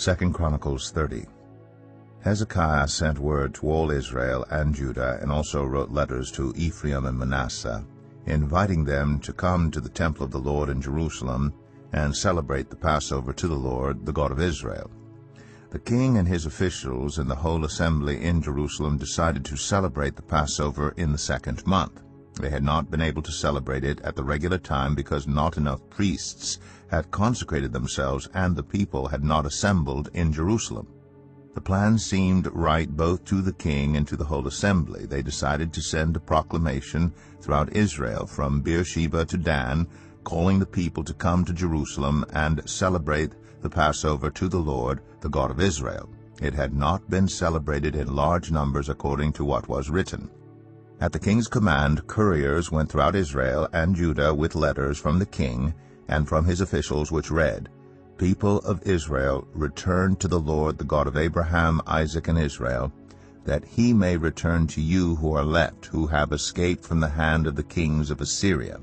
2 Chronicles 30. Hezekiah sent word to all Israel and Judah, and also wrote letters to Ephraim and Manasseh, inviting them to come to the temple of the Lord in Jerusalem and celebrate the Passover to the Lord, the God of Israel. The king and his officials and the whole assembly in Jerusalem decided to celebrate the Passover in the 2nd month. They had not been able to celebrate it at the regular time because not enough priests had consecrated themselves and the people had not assembled in Jerusalem. The plan seemed right both to the king and to the whole assembly. They decided to send a proclamation throughout Israel from Beersheba to Dan, calling the people to come to Jerusalem and celebrate the Passover to the Lord, the God of Israel. It had not been celebrated in large numbers according to what was written. At the king's command, couriers went throughout Israel and Judah with letters from the king and from his officials, which read, "People of Israel, return to the Lord, the God of Abraham, Isaac, and Israel, that he may return to you who are left, who have escaped from the hand of the kings of Assyria.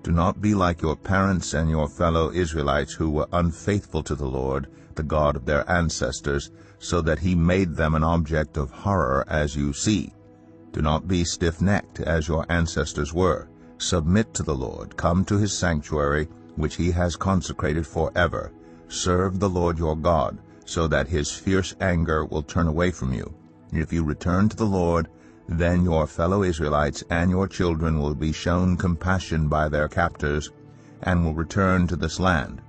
Do not be like your parents and your fellow Israelites who were unfaithful to the Lord, the God of their ancestors, so that he made them an object of horror as you see. Do not be stiff-necked as your ancestors were. Submit to the Lord. Come to his sanctuary, which he has consecrated forever. Serve the Lord your God, so that his fierce anger will turn away from you. If you return to the Lord, then your fellow Israelites and your children will be shown compassion by their captors, and will return to this land.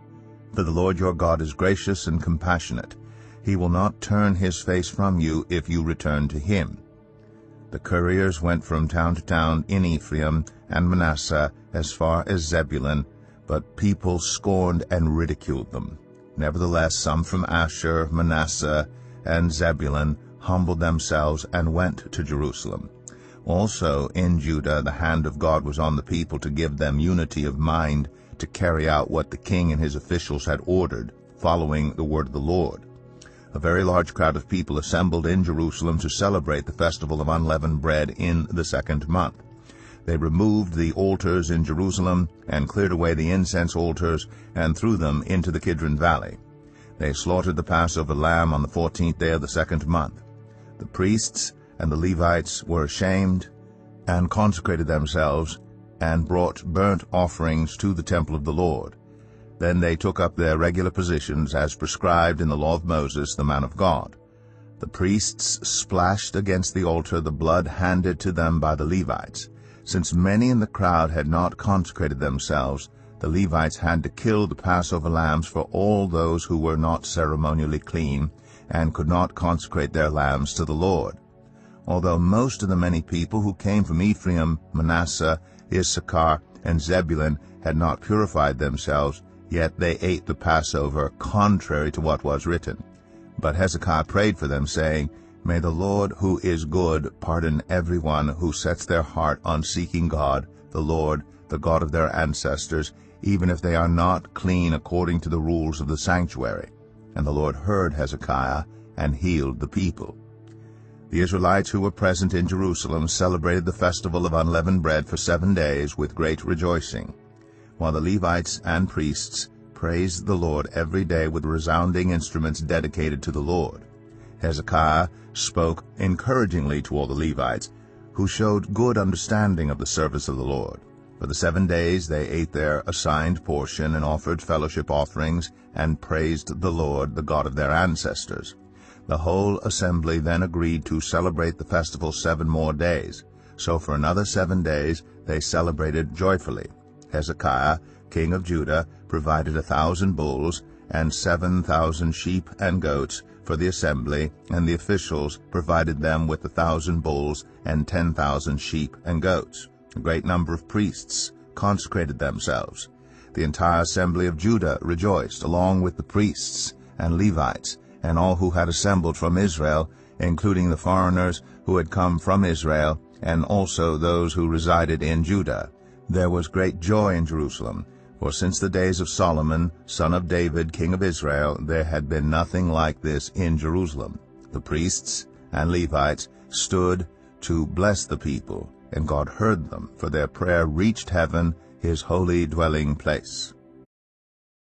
For the Lord your God is gracious and compassionate. He will not turn his face from you if you return to him." The couriers went from town to town in Ephraim and Manasseh as far as Zebulun, but people scorned and ridiculed them. Nevertheless, some from Asher, Manasseh, and Zebulun humbled themselves and went to Jerusalem. Also in Judah the hand of God was on the people to give them unity of mind to carry out what the king and his officials had ordered, following the word of the Lord. A very large crowd of people assembled in Jerusalem to celebrate the festival of unleavened bread in the 2nd month. They removed the altars in Jerusalem and cleared away the incense altars and threw them into the Kidron Valley. They slaughtered the Passover lamb on the 14th day of the 2nd month. The priests and the Levites were ashamed and consecrated themselves and brought burnt offerings to the temple of the Lord. Then they took up their regular positions as prescribed in the law of Moses, the man of God. The priests splashed against the altar the blood handed to them by the Levites. Since many in the crowd had not consecrated themselves, the Levites had to kill the Passover lambs for all those who were not ceremonially clean and could not consecrate their lambs to the Lord. Although most of the many people who came from Ephraim, Manasseh, Issachar, and Zebulun had not purified themselves, yet they ate the Passover contrary to what was written. But Hezekiah prayed for them, saying, "May the Lord, who is good, pardon everyone who sets their heart on seeking God, the Lord, the God of their ancestors, even if they are not clean according to the rules of the sanctuary." And the Lord heard Hezekiah and healed the people. The Israelites who were present in Jerusalem celebrated the festival of unleavened bread for 7 days with great rejoicing, while the Levites and priests praised the Lord every day with resounding instruments dedicated to the Lord. Hezekiah spoke encouragingly to all the Levites, who showed good understanding of the service of the Lord. For the 7 days they ate their assigned portion and offered fellowship offerings and praised the Lord, the God of their ancestors. The whole assembly then agreed to celebrate the festival 7 more days. So for another 7 days they celebrated joyfully. Hezekiah, king of Judah, provided 1,000 bulls and 7,000 sheep and goats for the assembly, and the officials provided them with 1,000 bulls and 10,000 sheep and goats. A great number of priests consecrated themselves. The entire assembly of Judah rejoiced, along with the priests and Levites, and all who had assembled from Israel, including the foreigners who had come from Israel, and also those who resided in Judah. There was great joy in Jerusalem, for since the days of Solomon, son of David, king of Israel, there had been nothing like this in Jerusalem. The priests and Levites stood to bless the people, and God heard them, for their prayer reached heaven, his holy dwelling place.